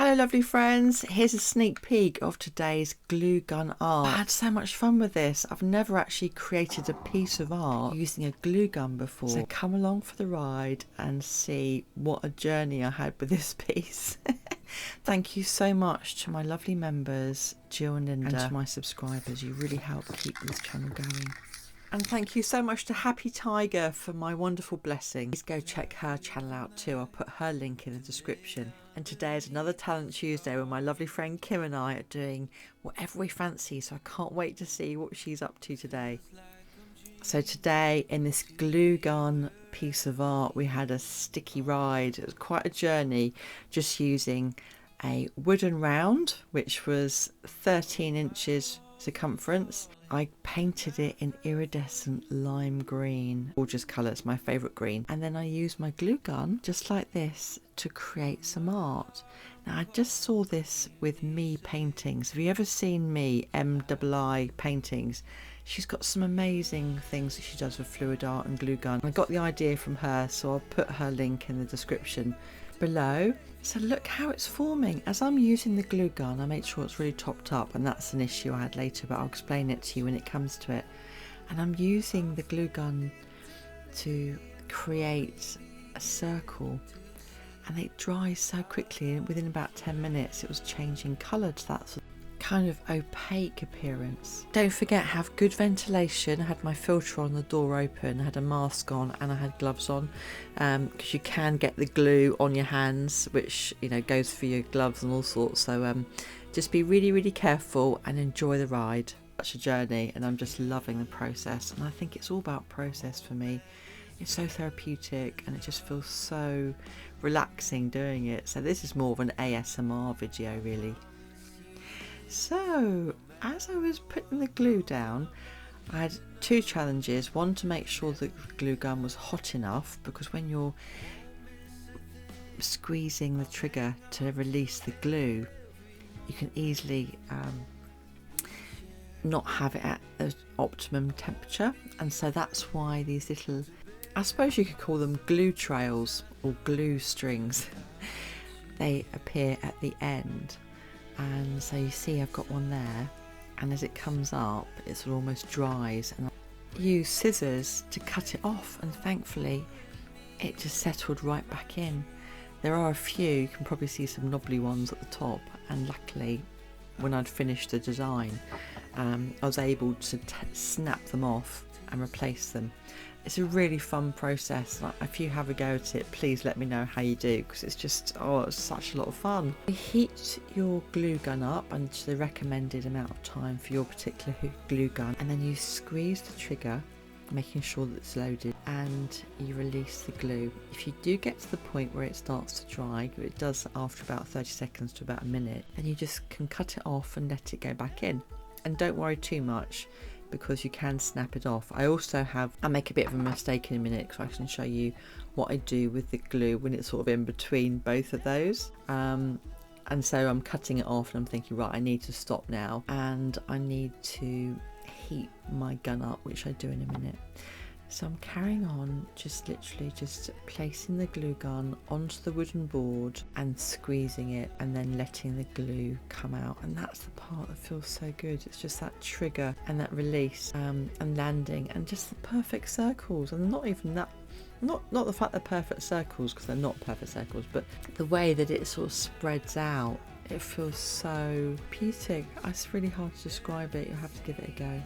Hello lovely friends, here's a sneak peek of today's glue gun art. I had so much fun with this. I've never actually created a piece of art using a glue gun before. So come along for the ride and see what a journey I had with this piece. Thank you so much to my lovely members, Jill and Linda, and to my subscribers. You really help keep this channel going. And thank you so much to Happy Tiger for my wonderful blessing. Please go check her channel out too. I'll put her link in the description. And today is another Talent Tuesday where my lovely friend Kim and I are doing whatever we fancy. So I can't wait to see what she's up to today. So today in this glue gun piece of art, we had a sticky ride. It was quite a journey, just using a wooden round, which was 13 inches circumference. I painted it in iridescent lime green, gorgeous colour, it's my favourite green, and then I used my glue gun just like this to create some art. Now I just saw this with Me Paintings. Have you ever seen Me, MII Paintings? She's got some amazing things that she does with fluid art and glue gun. I got the idea from her, so I'll put her link in the description below. So look how it's forming. As I'm using the glue gun, I make sure it's really topped up, and that's an issue I had later, but I'll explain it to you when it comes to it. And I'm using the glue gun to create a circle, and it dries so quickly. Within about 10 minutes it was changing colour to that sort of kind of opaque appearance. Don't forget, have good ventilation. I had my filter on, the door open, I had a mask on, and I had gloves on, because you can get the glue on your hands, which, you know, goes for your gloves and all sorts. So just be really careful and enjoy the ride. Such a journey, and I'm just loving the process, and I think it's all about process for me. It's so therapeutic and it just feels so relaxing doing it. So this is more of an ASMR video really. So as I was putting the glue down, I had two challenges. One, to make sure that the glue gun was hot enough, because when you're squeezing the trigger to release the glue, you can easily not have it at the optimum temperature. And so that's why these little, I suppose you could call them glue trails or glue strings, they appear at the end. And so you see I've got one there, and as it comes up it sort of almost dries, and I use scissors to cut it off, and thankfully it just settled right back in. There are a few, you can probably see some knobbly ones at the top, and luckily when I'd finished the design I was able to snap them off and replace them. It's a really fun process. If you have a go at it, please let me know how you do, because it's just, oh, it's such a lot of fun. You heat your glue gun up and to the recommended amount of time for your particular glue gun, and then you squeeze the trigger, making sure that it's loaded, and you release the glue. If you do get to the point where it starts to dry, it does after about 30 seconds to about a minute, then you just can cut it off and let it go back in. And don't worry too much, because you can snap it off. I'll make a bit of a mistake in a minute, because I can show you what I do with the glue when it's sort of in between both of those. And so I'm cutting it off and I'm thinking, right, I need to stop now, and I need to heat my gun up, which I do in a minute. So I'm carrying on, just literally just placing the glue gun onto the wooden board and squeezing it, and then letting the glue come out. And that's the part that feels so good. It's just that trigger and that release, and landing, and just the perfect circles. And not even that, not the fact they're perfect circles, because they're not perfect circles, but the way that it sort of spreads out, it feels so therapeutic. It's really hard to describe it. You'll have to give it a go.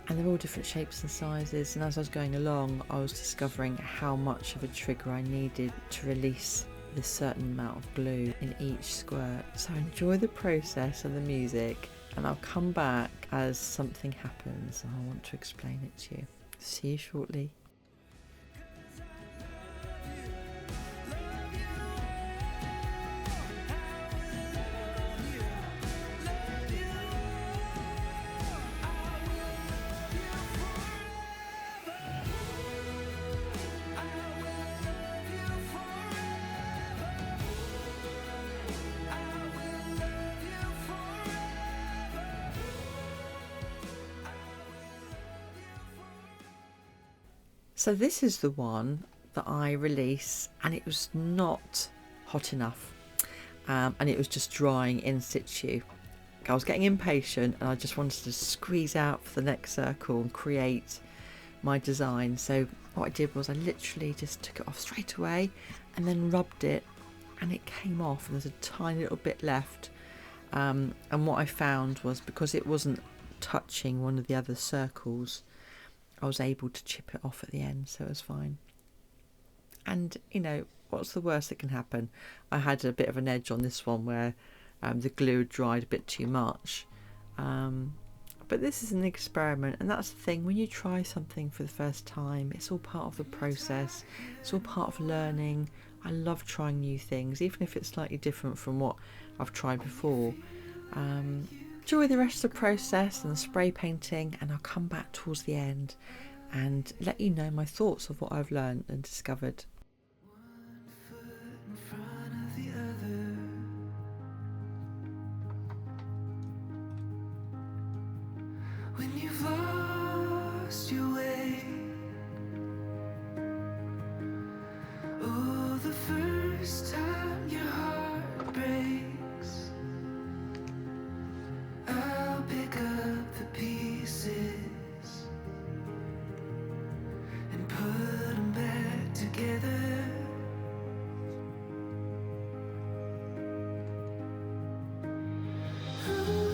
And they're all different shapes and sizes, and as I was going along I was discovering how much of a trigger I needed to release this certain amount of glue in each squirt. So enjoy the process and the music, and I'll come back as something happens and I want to explain it to you. See you shortly. So this is the one that I release, and it was not hot enough. and it was just drying in situ. I was getting impatient and I just wanted to squeeze out for the next circle and create my design. So what I did was I literally just took it off straight away and then rubbed it, and it came off, and there's a tiny little bit left. And what I found was, because it wasn't touching one of the other circles, I was able to chip it off at the end, so it was fine. And you know, what's the worst that can happen? I had a bit of an edge on this one where the glue had dried a bit too much. But this is an experiment, and that's the thing, when you try something for the first time, it's all part of the process, it's all part of learning. I love trying new things, even if it's slightly different from what I've tried before. Enjoy the rest of the process and the spray painting, and I'll come back towards the end and let you know my thoughts of what I've learned and discovered. When you've lost your way, oh, the first time your heart breaks, I'll pick up the pieces and put them back together. Ooh.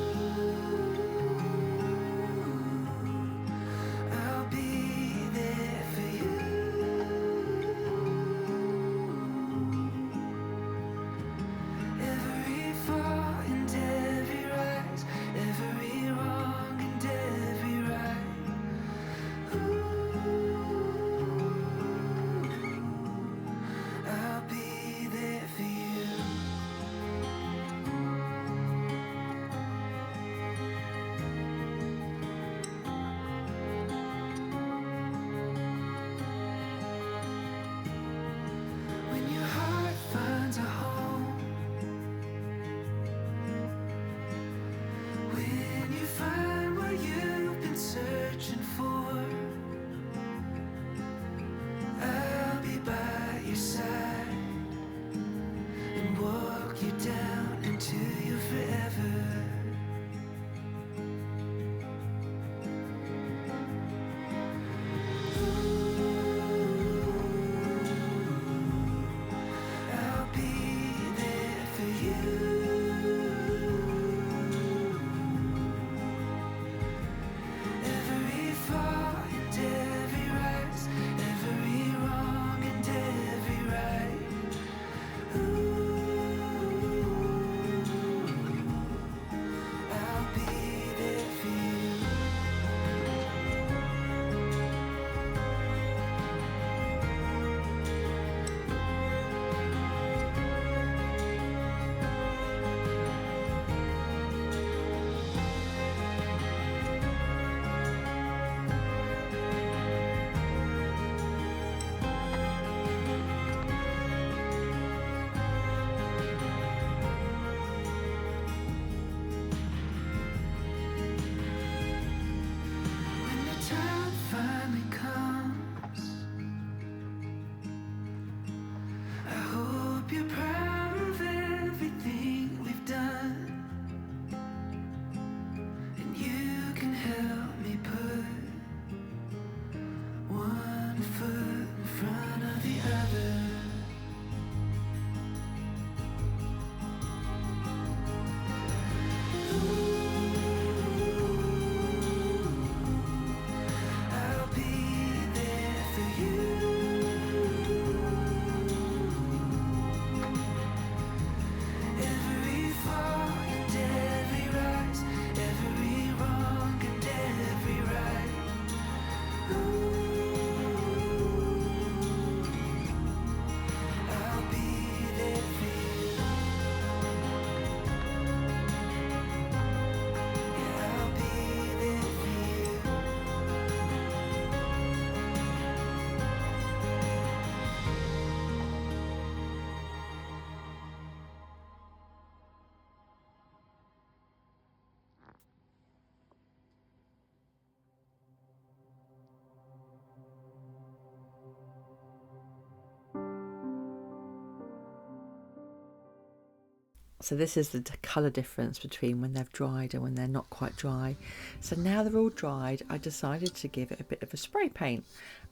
So this is the colour difference between when they've dried and when they're not quite dry. So now they're all dried, I decided to give it a bit of a spray paint,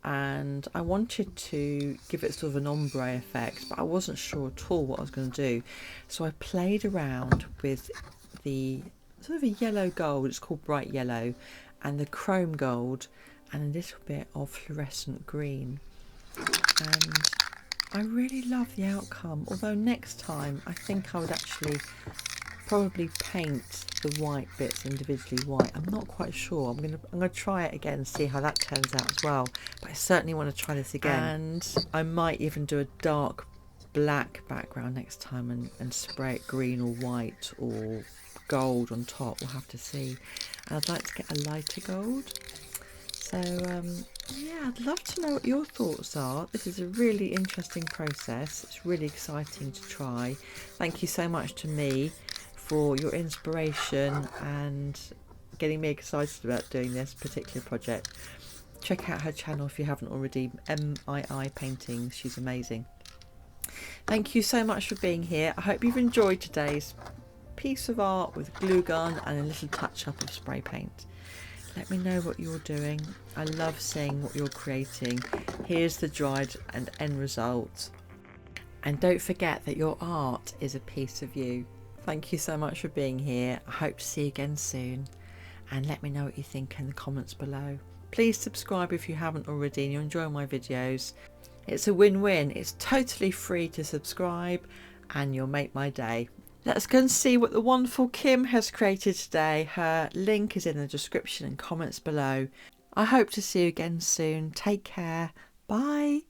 and I wanted to give it sort of an ombre effect, but I wasn't sure at all what I was going to do. So I played around with the sort of a yellow gold, it's called bright yellow, and the chrome gold, and a little bit of fluorescent green. And I really love the outcome, although next time I think I would actually probably paint the white bits individually white. I'm not quite sure. I'm gonna try it again and see how that turns out as well. But I certainly want to try this again. And I might even do a dark black background next time and spray it green or white or gold on top. We'll have to see. And I'd like to get a lighter gold. So yeah, I'd love to know what your thoughts are. This is a really interesting process. It's really exciting to try. Thank you so much to me for your inspiration and getting me excited about doing this particular project. Check out her channel if you haven't already, MII Paintings. She's amazing. Thank you so much for being here. I hope you've enjoyed today's piece of art with glue gun and a little touch up of spray paint. Let me know what you're doing. I love seeing what you're creating. Here's the dried and end result. And don't forget that your art is a piece of you. Thank you so much for being here. I hope to see you again soon. And let me know what you think in the comments below. Please subscribe if you haven't already and you're enjoying my videos. It's a win-win. It's totally free to subscribe and you'll make my day. Let's go and see what the wonderful Kim has created today. Her link is in the description and comments below. I hope to see you again soon. Take care. Bye.